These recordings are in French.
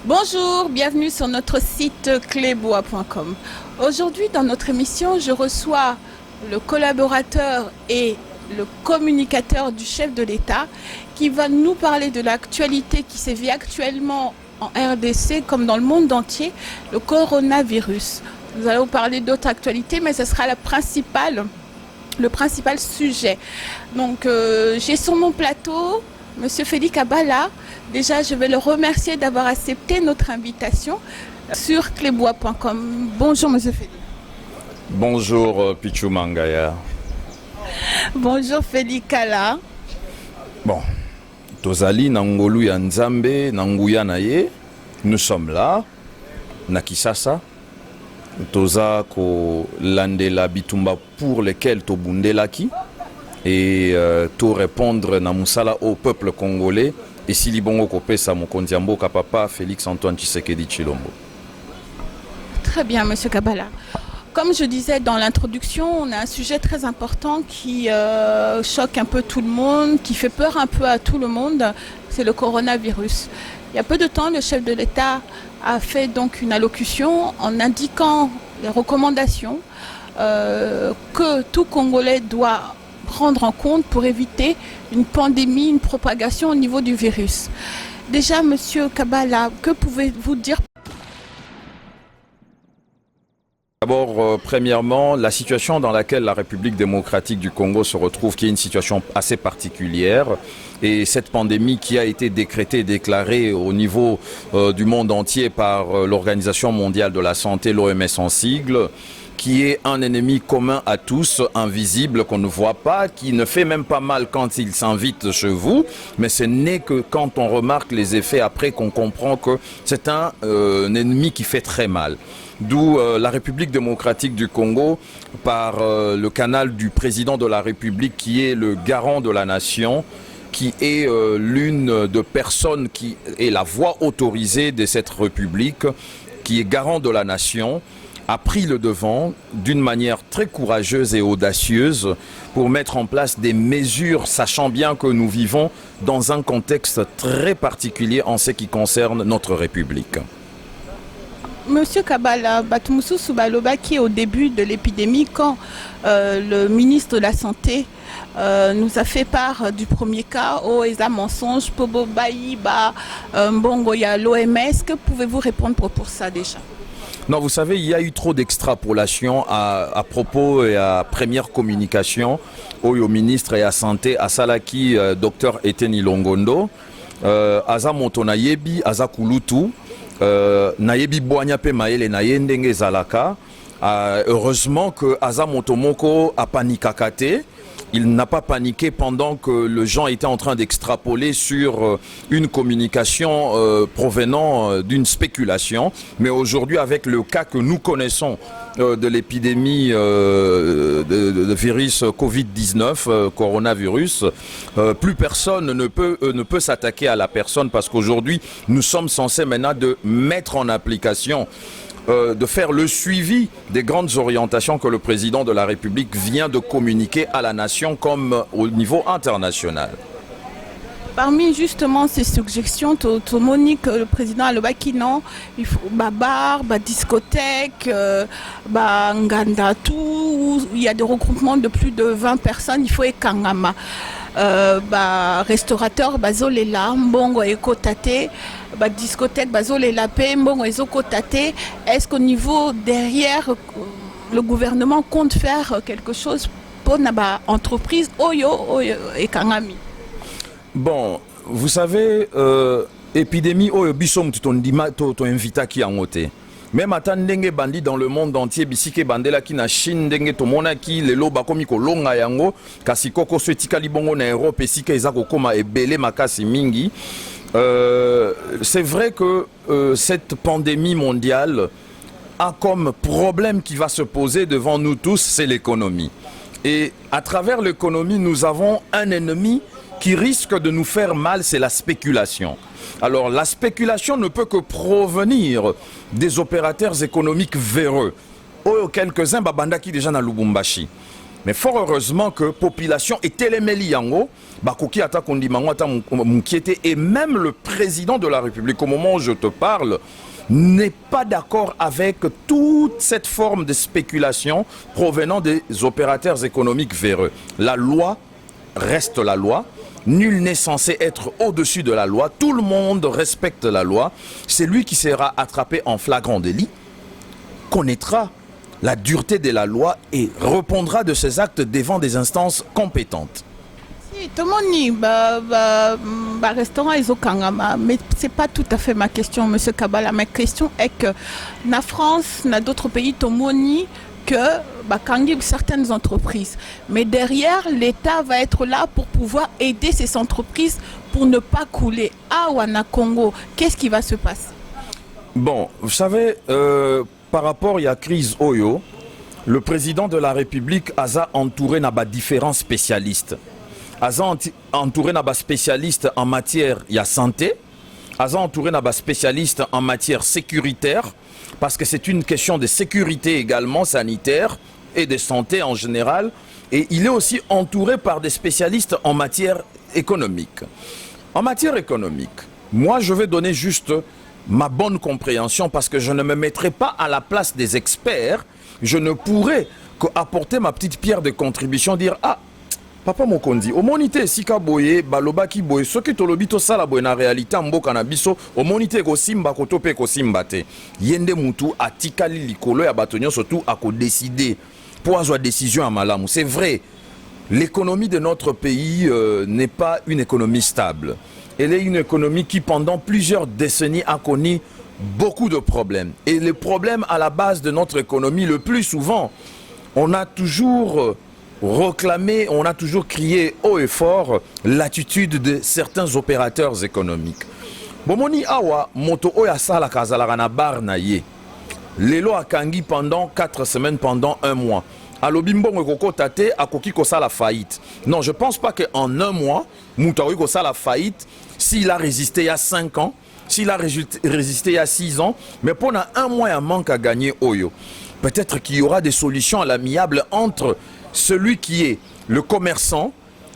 Bonjour, bienvenue sur notre site clébois.com. Aujourd'hui, dans notre émission, je reçois le collaborateur et le communicateur du chef de l'État qui va nous parler de l'actualité qui sévit actuellement en RDC comme dans le monde entier, le coronavirus. Nous allons parler d'autres actualités, mais ce sera le principal sujet. Donc, j'ai sur mon plateau Monsieur Félix Kabala. Déjà, je vais le remercier d'avoir accepté notre invitation sur clébois.com. Bonjour, Monsieur Félix. Bonjour, Pichou Mangaya. Bonjour, Félix Kala. Bon, Tozali Nangolu ya Nzambe, Nanguya Naye, nous sommes là, na Kinshasa. Toza ko landela bitumba pour lesquels to bundelaki et to répondre na musala au peuple congolais et si libongo kopesa mokonzi mboka papa Félix Antoine Tshisekedi Tshilombo. Très bien, Monsieur Kabala. Comme je disais dans l'introduction, on a un sujet très important qui choque un peu tout le monde, qui fait peur un peu à tout le monde, c'est le coronavirus. Il y a peu de temps, le chef de l'État a fait donc une allocution en indiquant les recommandations que tout Congolais doit prendre en compte pour éviter une pandémie, une propagation au niveau du virus. Déjà, Monsieur Kabala, que pouvez-vous dire ? D'abord, premièrement, la situation dans laquelle la République démocratique du Congo se retrouve, qui est une situation assez particulière, et cette pandémie qui a été décrétée et déclarée au niveau du monde entier par l'Organisation mondiale de la santé, l'OMS en sigle, qui est un ennemi commun à tous, invisible, qu'on ne voit pas, qui ne fait même pas mal quand il s'invite chez vous, mais ce n'est que quand on remarque les effets après qu'on comprend que c'est un ennemi qui fait très mal. D'où la République démocratique du Congo, par le canal du président de la République qui est le garant de la nation, qui est l'une de personnes qui est la voix autorisée de cette République, qui est garant de la nation, a pris le devant d'une manière très courageuse et audacieuse pour mettre en place des mesures, sachant bien que nous vivons dans un contexte très particulier en ce qui concerne notre République. Monsieur Kabala, Batumusu Soubalobaki, au début de l'épidémie, quand le ministre de la Santé nous a fait part du premier cas, Eza mensonge, Pobo Baïba, Mbongoya, l'OMS, que pouvez-vous répondre pour ça déjà ? Non, vous savez, il y a eu trop d'extrapolation à propos et à première communication au ministre et à santé, à Salaki, docteur Eteni Longondo, Aza Motonayebi, Aza Kulutu, Nayebi Boignape Maele Nayendenge Zalaka. Heureusement que Aza Motomoko a paniqué. Il n'a pas paniqué pendant que le gens était en train d'extrapoler sur une communication provenant d'une spéculation. Mais aujourd'hui, avec le cas que nous connaissons de l'épidémie de virus Covid-19, coronavirus, plus personne ne peut s'attaquer à la personne parce qu'aujourd'hui, nous sommes censés maintenant de mettre en application de faire le suivi des grandes orientations que le président de la République vient de communiquer à la nation comme au niveau international. Parmi justement ces suggestions, Monique, le président Alobaki, non, il faut bar, discothèque, nganda, tout, il y a des regroupements de plus de 20 personnes, il faut ekangama. Restaurateur bazolela mbongo ekotate discothèque bazolela pe mbongo ezokotate. Est-ce qu'au niveau derrière le gouvernement compte faire quelque chose pour na entreprise oyo ekangami? Bon, vous savez, épidémie oyo bisom to invita ki angote. Même ata ndenge bandi dans le monde entier bisike bandela ki na Chine ndenge to mona ki lelo bakomi ko longa yango kasi koko setika libongo na Europe esika eza kokoma ebele makasi mingi. C'est vrai que cette pandémie mondiale a comme problème qui va se poser devant nous tous, c'est l'économie. Et à travers l'économie, nous avons un ennemi qui risque de nous faire mal, c'est la spéculation. Alors la spéculation ne peut que provenir des opérateurs économiques véreux. Quelques-uns babandaki déjà na Lubumbashi. Mais fort heureusement que la population est téléméli yango, et même le président de la République, au moment où je te parle, n'est pas d'accord avec toute cette forme de spéculation provenant des opérateurs économiques véreux. La loi reste la loi. Nul n'est censé être au-dessus de la loi. Tout le monde respecte la loi. C'est lui qui sera attrapé en flagrant délit, connaîtra la dureté de la loi et répondra de ses actes devant des instances compétentes. Si, tout le monde dit, restaurant Ezokangama, mais ce n'est pas tout à fait ma question, M. Kabala. Ma question est que la France, dans d'autres pays, tout le monde dit que certaines entreprises. Mais derrière, l'État va être là pour pouvoir aider ces entreprises pour ne pas couler. Ah, Wana Congo, qu'est-ce qui va se passer? Bon, vous savez, par rapport à la crise Oyo, le président de la République a entouré différents spécialistes. A entouré spécialistes en matière de santé, a entouré spécialistes en matière sécuritaire, parce que c'est une question de sécurité également sanitaire et de santé en général. Et il est aussi entouré par des spécialistes en matière économique. En matière économique, moi je vais donner juste ma bonne compréhension parce que je ne me mettrai pas à la place des experts. Je ne pourrai qu'apporter ma petite pierre de contribution, dire « Ah, Papa Mokondi, au monité sika boye, baloba ki boye, ce qui tolobi to sala boye na réalité mboka na biso, au monité ko simba ko tope ko simba te. Yende mutu atikali likolo ya batonyo surtout à ko décider pour avoir décision à malamu. C'est vrai, l'économie de notre pays n'est pas une économie stable. Elle est une économie qui pendant plusieurs décennies a connu beaucoup de problèmes. Et les problèmes à la base de notre économie, le plus souvent, on a toujours réclamé, on a toujours crié haut et fort l'attitude de certains opérateurs économiques. Bomoni awa moto oya sala kazala na bar na ye. Lelo akangi pendant 4 semaines, pendant 1 mois. Alobimbongo koko tate akoki kosa la faillite. Non, je pense pas qu'en 1 mois, Moutaoui kosa la faillite, s'il a résisté il y a 5 ans, s'il a résisté il y a 6 ans, mais pendant 1 mois, il y a un manque à gagner Oyo. Peut-être qu'il y aura des solutions à l'amiable entre celui qui est le commerçant,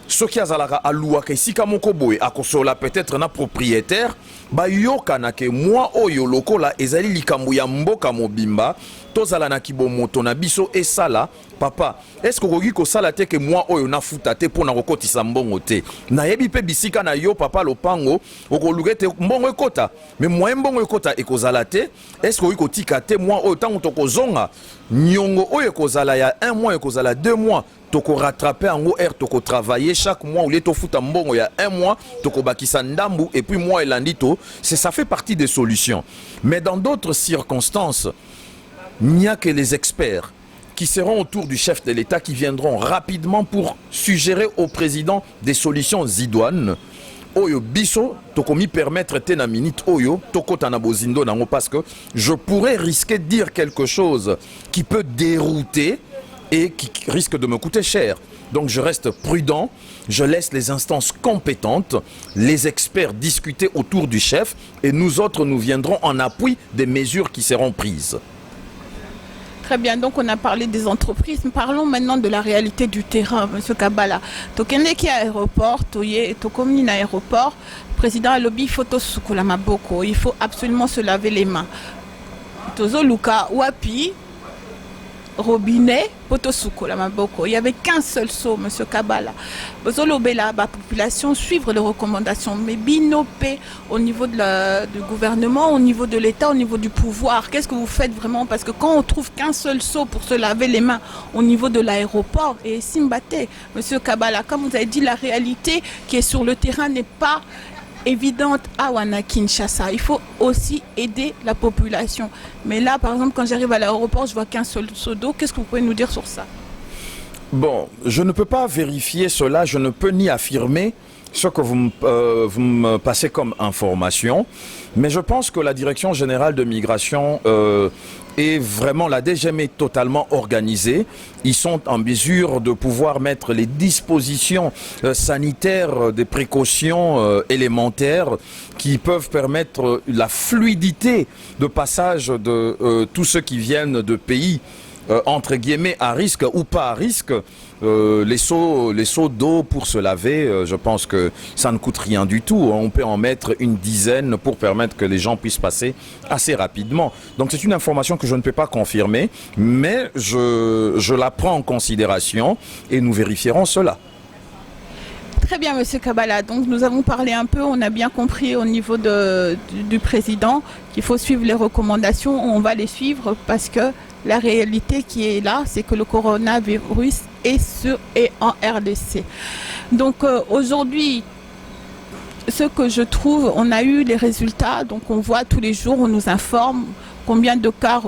ce qui a zalaka aluwa ke sika moko boye akosola peut-être na propriétaire, ba yokana ke moi oyo lokola ezali likambo ya mboka mobimba, tozala na kibomoto na biso esala, papa, est-ce que koki kosala te ke moi oyo na futa te pona kokotisa mbongo te. Na yebi pe bisika na yo papa lopango, okoluke te mbongo ekota, mais moi mbongo ekota ekozala te, est-ce que koki kotika te moi oyo tango tokozonga, nyongo oyo ekozala ya 1 mois ekozala 2 mois. Toko rattraper en OR, toko travailler chaque mois ou les tofuta mbongo il y a 1 mois, toko bakisa ndambu et puis moi elandito, ça fait partie des solutions. Mais dans d'autres circonstances, il n'y a que les experts qui seront autour du chef de l'État qui viendront rapidement pour suggérer au président des solutions idoines. Oyo biso toko mi permettre tena minute oyo toko tanabozindo nango parce que je pourrais risquer de dire quelque chose qui peut dérouter et qui risque de me coûter cher. Donc je reste prudent, je laisse les instances compétentes, les experts discuter autour du chef et nous autres nous viendrons en appui des mesures qui seront prises. Très bien, donc on a parlé des entreprises. Parlons maintenant de la réalité du terrain, M. Kabala. Tokende qui aéroport, Tokomni aéroport, président a lobby photo Sukula Maboko, il faut absolument se laver les mains. Tozo Luka Wapi, robinet, potosuko la maboko. Il n'y avait qu'un seul seau, M. Kabala. Bozolobela, la population suivre les recommandations. Mais binopé au niveau du gouvernement, au niveau de l'État, au niveau du pouvoir. Qu'est-ce que vous faites vraiment? Parce que quand on trouve qu'un seul seau pour se laver les mains au niveau de l'aéroport, et Simbate, M. Kabala, comme vous avez dit, la réalité qui est sur le terrain n'est pas évidente à Wana Kinshasa. Il faut aussi aider la population. Mais là, par exemple, quand j'arrive à l'aéroport, je vois qu'un seul seau d'eau. Qu'est-ce que vous pouvez nous dire sur ça? Bon, je ne peux pas vérifier cela, je ne peux ni affirmer ce que vous me passez comme information, mais je pense que la Direction Générale de Migration est vraiment, la DGM est totalement organisée. Ils sont en mesure de pouvoir mettre les dispositions sanitaires, des précautions élémentaires qui peuvent permettre la fluidité de passage de tous ceux qui viennent de pays entre guillemets à risque ou pas à risque, les seaux d'eau pour se laver, je pense que ça ne coûte rien du tout. On peut en mettre une dizaine pour permettre que les gens puissent passer assez rapidement. Donc c'est une information que je ne peux pas confirmer, mais je la prends en considération et nous vérifierons cela. Très bien, Monsieur Kabala. Donc nous avons parlé un peu, on a bien compris au niveau du président qu'il faut suivre les recommandations. On va les suivre parce que la réalité qui est là, c'est que le coronavirus est en RDC. Donc aujourd'hui, ce que je trouve, on a eu les résultats, donc on voit tous les jours, on nous informe combien de cas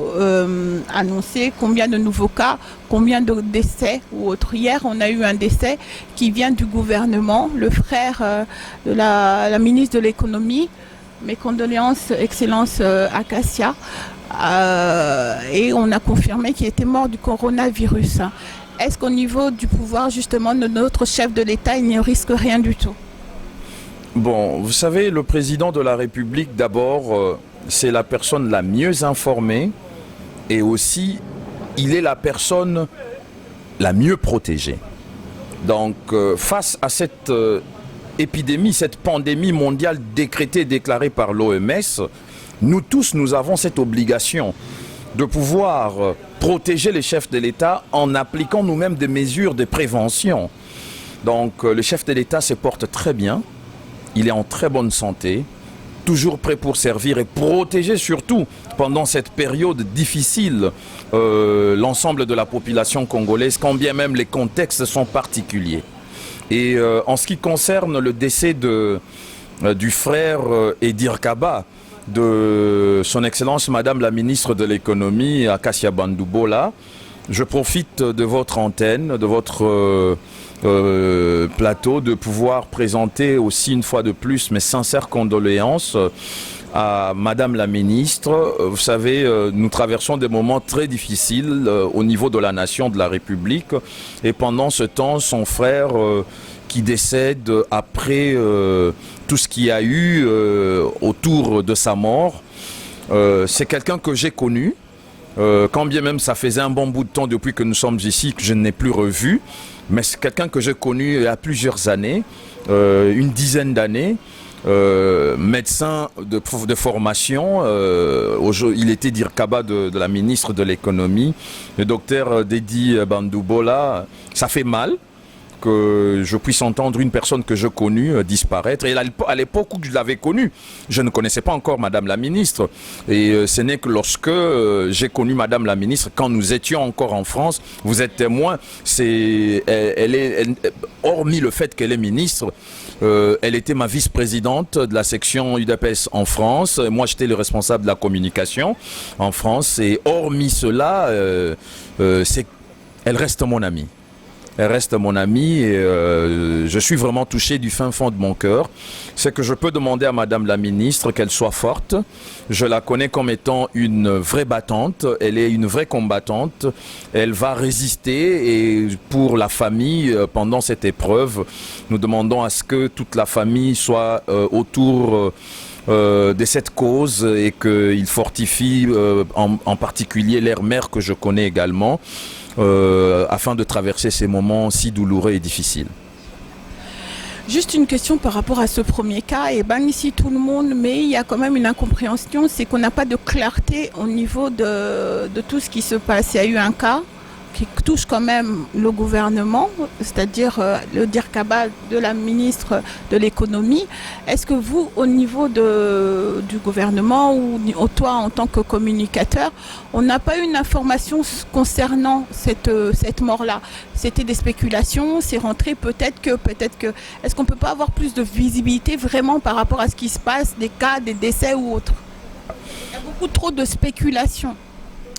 annoncés, combien de nouveaux cas, combien de décès ou autres. Hier, on a eu un décès qui vient du gouvernement, le frère de la ministre de l'économie. Mes condoléances, Excellence Acacia. Et on a confirmé qu'il était mort du coronavirus. Est-ce qu'au niveau du pouvoir, justement, de notre chef de l'État, il ne risque rien du tout? Bon, vous savez, le président de la République, d'abord, c'est la personne la mieux informée et aussi, il est la personne la mieux protégée. Donc, face à cette épidémie, cette pandémie mondiale décrétée, déclarée par l'OMS, nous tous, nous avons cette obligation de pouvoir protéger les chefs de l'État en appliquant nous-mêmes des mesures de prévention. Donc le chef de l'État se porte très bien, il est en très bonne santé, toujours prêt pour servir et protéger surtout pendant cette période difficile l'ensemble de la population congolaise, quand bien même les contextes sont particuliers. Et en ce qui concerne le décès du frère Edir Kaba, de son Excellence Madame la Ministre de l'Économie, Acacia Bandoubola, je profite de votre antenne, de votre plateau, de pouvoir présenter aussi une fois de plus mes sincères condoléances à Madame la Ministre. Vous savez, nous traversons des moments très difficiles au niveau de la nation, de la République, et pendant ce temps, son frère qui décède après tout ce qu'il y a eu autour de sa mort. C'est quelqu'un que j'ai connu, quand bien même ça faisait un bon bout de temps depuis que nous sommes ici, que je ne l'ai plus revu, mais c'est quelqu'un que j'ai connu il y a plusieurs années, une dizaine d'années, médecin de formation, il était Dirkaba de la ministre de l'économie, le docteur Dedi Bandoubola. Ça fait mal que je puisse entendre une personne que je connus disparaître. Et à l'époque où je l'avais connue, je ne connaissais pas encore Madame la Ministre. Et ce n'est que lorsque j'ai connu Madame la Ministre, quand nous étions encore en France, vous êtes témoin, hormis le fait qu'elle est ministre, elle était ma vice-présidente de la section UDPS en France. Moi, j'étais le responsable de la communication en France. Et hormis cela, elle reste mon amie. Elle reste mon amie et je suis vraiment touché du fin fond de mon cœur. C'est que je peux demander à Madame la Ministre qu'elle soit forte. Je la connais comme étant une vraie battante. Elle est une vraie combattante. Elle va résister et pour la famille, pendant cette épreuve, nous demandons à ce que toute la famille soit autour de cette cause et qu'il fortifie en particulier leur mère que je connais également. Afin de traverser ces moments si douloureux et difficiles. Juste une question par rapport à ce premier cas. Et ben ici tout le monde, mais il y a quand même une incompréhension, c'est qu'on n'a pas de clarté au niveau de tout ce qui se passe. Il y a eu un cas qui touche quand même le gouvernement, c'est-à-dire le Dirkaba de la ministre de l'économie. Est-ce que vous, au niveau du gouvernement ou toi en tant que communicateur, on n'a pas eu une information concernant cette mort-là? C'était des spéculations, c'est rentré peut-être que... Est-ce qu'on ne peut pas avoir plus de visibilité vraiment par rapport à ce qui se passe, des cas, des décès ou autres? Il y a beaucoup trop de spéculations.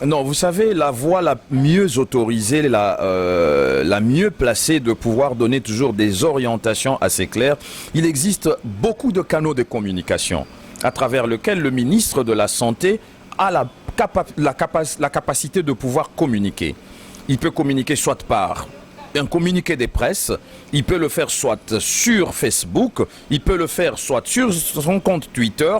Non, vous savez, la voie la mieux autorisée, la mieux placée de pouvoir donner toujours des orientations assez claires, il existe beaucoup de canaux de communication à travers lesquels le ministre de la Santé a la capacité de pouvoir communiquer. Il peut communiquer soit par un communiqué des presses, il peut le faire soit sur Facebook, il peut le faire soit sur son compte Twitter.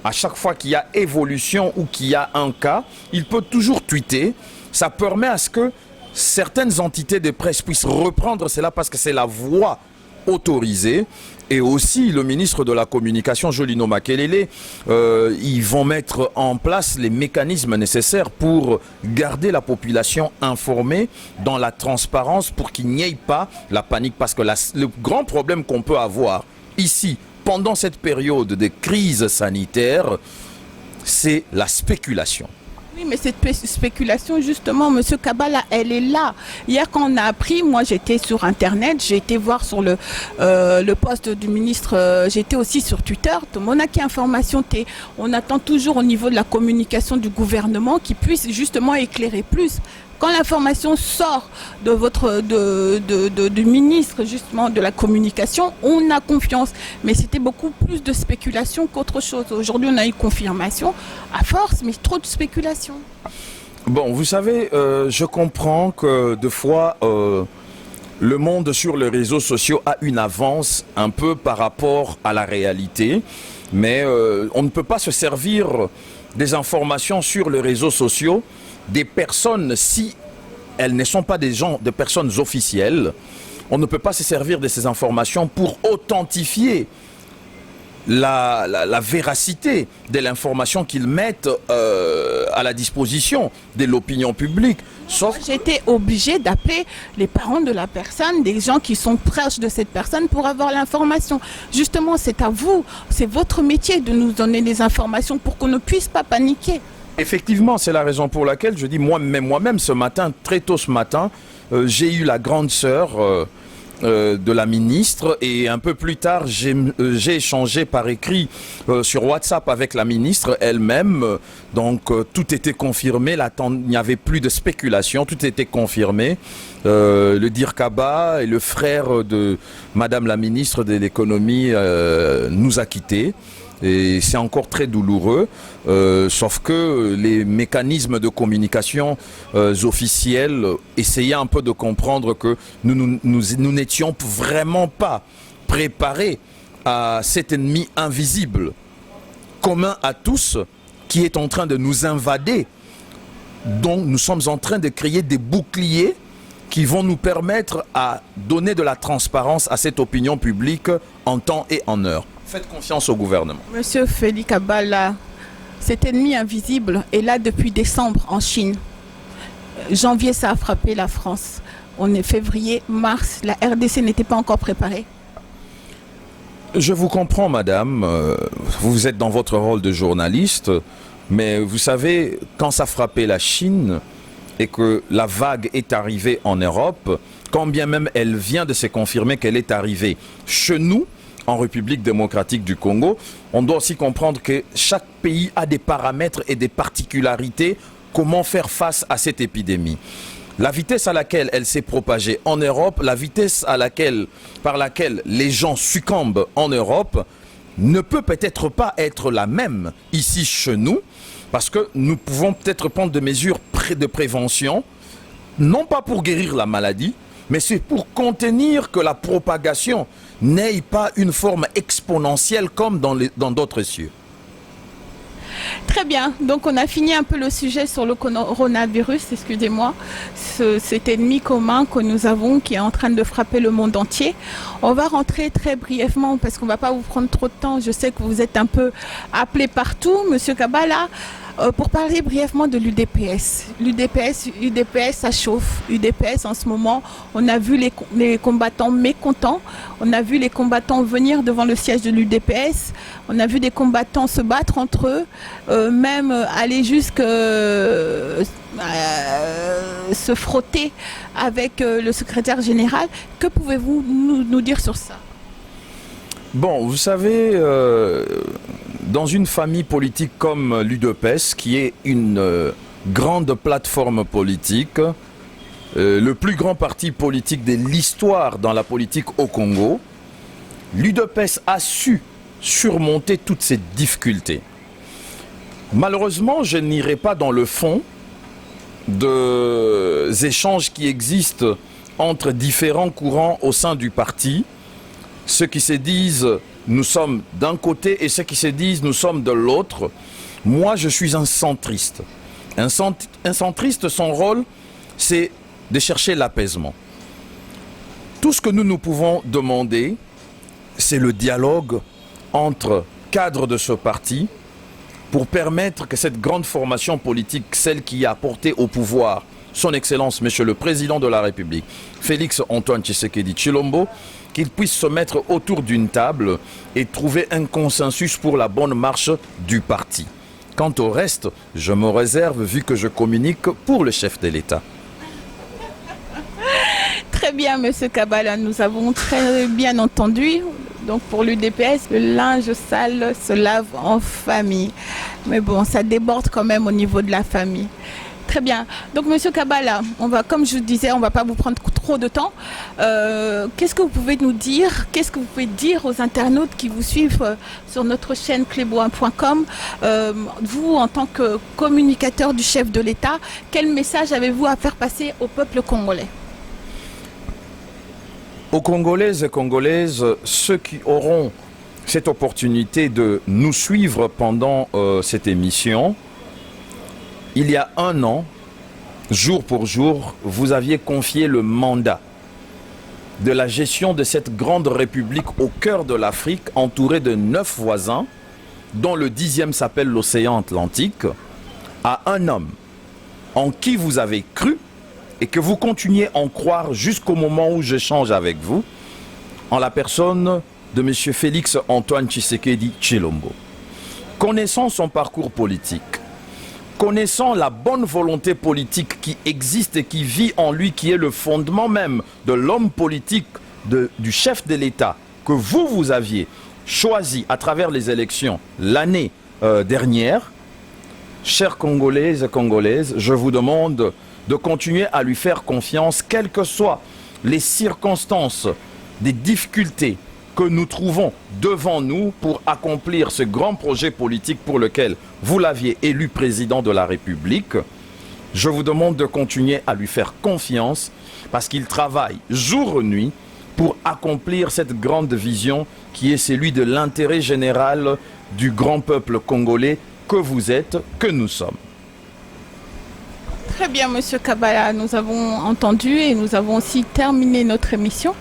À chaque fois qu'il y a évolution ou qu'il y a un cas, il peut toujours tweeter. Ça permet à ce que certaines entités de presse puissent reprendre cela parce que c'est la voie autorisée. Et aussi le ministre de la Communication, Jolino Makelele, ils vont mettre en place les mécanismes nécessaires pour garder la population informée dans la transparence pour qu'il n'y ait pas la panique. Parce que le grand problème qu'on peut avoir ici, pendant cette période de crise sanitaire, c'est la spéculation. Oui, mais cette spéculation, justement, Monsieur Kabala, elle est là. Hier, quand on a appris, moi j'étais sur Internet, j'ai été voir sur le poste du ministre, j'étais aussi sur Twitter. Monaki Information, on attend toujours au niveau de la communication du gouvernement qui puisse justement éclairer plus. Quand l'information sort de du ministre justement de la communication, on a confiance. Mais c'était beaucoup plus de spéculation qu'autre chose. Aujourd'hui, on a eu confirmation à force, mais trop de spéculation. Bon, vous savez, je comprends que des fois, le monde sur les réseaux sociaux a une avance un peu par rapport à la réalité. Mais on ne peut pas se servir des informations sur les réseaux sociaux des personnes, si elles ne sont pas des personnes officielles. On ne peut pas se servir de ces informations pour authentifier la véracité de l'information qu'ils mettent à la disposition de l'opinion publique. Sauf... J'étais obligée d'appeler les parents de la personne, des gens qui sont proches de cette personne pour avoir l'information. Justement, c'est à vous, c'est votre métier de nous donner des informations pour qu'on ne puisse pas paniquer. Effectivement, c'est la raison pour laquelle je dis moi-même ce matin, très tôt ce matin, j'ai eu la grande sœur de la ministre et un peu plus tard, j'ai échangé par écrit sur WhatsApp avec la ministre elle-même. Donc tout était confirmé, il n'y avait plus de spéculation, tout était confirmé. Le Dirkaba et le frère de Madame la ministre de l'économie nous a quittés. Et c'est encore très douloureux, sauf que les mécanismes de communication officiels essayaient un peu de comprendre que nous n'étions vraiment pas préparés à cet ennemi invisible, commun à tous, qui est en train de nous invader. Donc nous sommes en train de créer des boucliers qui vont nous permettre à donner de la transparence à cette opinion publique en temps et en heure. Faites confiance au gouvernement. Monsieur Félix Kabala, cet ennemi invisible est là depuis décembre en Chine. Janvier, ça a frappé la France. On est février, mars, la RDC n'était pas encore préparée. Je vous comprends, madame. Vous êtes dans votre rôle de journaliste. Mais vous savez, quand ça frappait la Chine et que la vague est arrivée en Europe, quand bien même elle vient de se confirmer qu'elle est arrivée chez nous, en République démocratique du Congo, on doit aussi comprendre que chaque pays a des paramètres et des particularités. Comment faire face à cette épidémie? La vitesse à laquelle elle s'est propagée en Europe, la vitesse par laquelle les gens succombent en Europe, ne peut peut-être pas être la même ici chez nous, parce que nous pouvons peut-être prendre des mesures de prévention, non pas pour guérir la maladie, mais c'est pour contenir que la propagation n'ait pas une forme exponentielle comme dans d'autres cieux. Très bien, donc on a fini un peu le sujet sur le coronavirus, excusez-moi, cet ennemi commun que nous avons qui est en train de frapper le monde entier. On va rentrer très brièvement parce qu'on ne va pas vous prendre trop de temps, je sais que vous êtes un peu appelé partout, Monsieur Kabala. Pour parler brièvement de l'UDPS. UDPS, ça chauffe. UDPS, en ce moment, on a vu les combattants mécontents. On a vu les combattants venir devant le siège de l'UDPS. On a vu des combattants se battre entre eux, même aller jusqu'à se frotter avec le secrétaire général. Que pouvez-vous nous dire sur ça? Bon, vous savez... dans une famille politique comme l'UDPS, qui est une grande plateforme politique, le plus grand parti politique de l'histoire dans la politique au Congo, l'UDPS a su surmonter toutes ces difficultés. Malheureusement, je n'irai pas dans le fond des échanges qui existent entre différents courants au sein du parti, ceux qui se disent nous sommes d'un côté et ceux qui se disent nous sommes de l'autre. Moi, je suis un centriste. Un centriste, son rôle, c'est de chercher l'apaisement. Tout ce que nous pouvons demander, c'est le dialogue entre cadres de ce parti pour permettre que cette grande formation politique, celle qui a porté au pouvoir son Excellence, Monsieur le Président de la République, Félix Antoine Tshisekedi Tshilombo, qu'il puisse se mettre autour d'une table et trouver un consensus pour la bonne marche du parti. Quant au reste, je me réserve vu que je communique pour le chef de l'État. Très bien, Monsieur Kabala, nous avons très bien entendu. Donc pour l'UDPS, le linge sale se lave en famille. Mais bon, ça déborde quand même au niveau de la famille. Très bien. Donc Monsieur Kabala, comme je disais, on ne va pas vous prendre trop de temps. Qu'est-ce que vous pouvez nous dire? Qu'est-ce que vous pouvez dire aux internautes qui vous suivent sur notre chaîne clebois.com? Vous, en tant que communicateur du chef de l'État, quel message avez-vous à faire passer au peuple congolais? Aux Congolaises et Congolaises, ceux qui auront cette opportunité de nous suivre pendant cette émission, il y a un an, jour pour jour, vous aviez confié le mandat de la gestion de cette grande république au cœur de l'Afrique, entourée de 9 voisins, dont le 10e s'appelle l'océan Atlantique, à un homme en qui vous avez cru et que vous continuez à en croire jusqu'au moment où j'échange avec vous, en la personne de M. Félix Antoine Tshisekedi Tshilombo. Connaissant son parcours politique, connaissant la bonne volonté politique qui existe et qui vit en lui, qui est le fondement même de l'homme politique, du chef de l'État, que vous aviez choisi à travers les élections l'année dernière, chers Congolaises et Congolaises, je vous demande de continuer à lui faire confiance, quelles que soient les circonstances, des difficultés que nous trouvons devant nous pour accomplir ce grand projet politique pour lequel vous l'aviez élu président de la République. Je vous demande de continuer à lui faire confiance parce qu'il travaille jour et nuit pour accomplir cette grande vision qui est celui de l'intérêt général du grand peuple congolais que vous êtes, que nous sommes. Très bien, Monsieur Kabala, nous avons entendu et nous avons aussi terminé notre émission.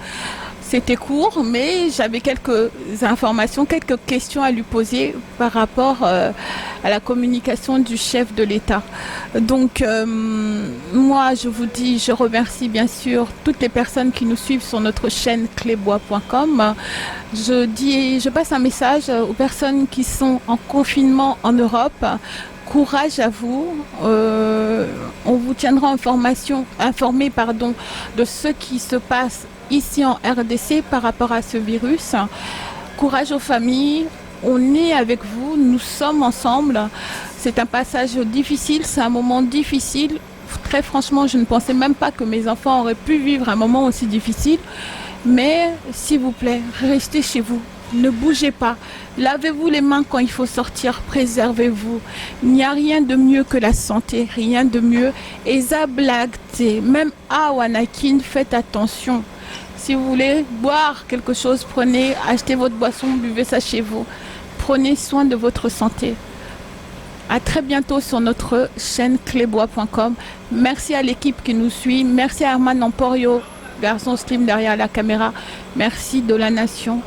C'était court, mais j'avais quelques informations, quelques questions à lui poser par rapport à la communication du chef de l'État. Donc, moi, je vous dis, je remercie bien sûr toutes les personnes qui nous suivent sur notre chaîne clebois.com. Je passe un message aux personnes qui sont en confinement en Europe. Courage à vous. On vous tiendra informé de ce qui se passe ici en RDC par rapport à ce virus. Courage aux familles. On est avec vous. Nous sommes ensemble. C'est un passage difficile. C'est un moment difficile. Très franchement, je ne pensais même pas que mes enfants auraient pu vivre un moment aussi difficile. Mais s'il vous plaît, restez chez vous. Ne bougez pas. Lavez-vous les mains quand il faut sortir. Préservez-vous. Il n'y a rien de mieux que la santé. Rien de mieux. Et Zablagte, même à Wanakin, faites attention. Si vous voulez boire quelque chose, achetez votre boisson, buvez ça chez vous. Prenez soin de votre santé. À très bientôt sur notre chaîne clebois.com. Merci à l'équipe qui nous suit. Merci à Arman Emporio, garçon stream derrière la caméra. Merci de la nation.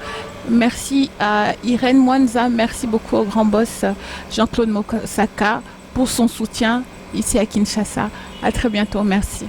Merci à Irène Mwanza, merci beaucoup au grand boss Jean-Claude Mokosaka pour son soutien ici à Kinshasa. À très bientôt, merci.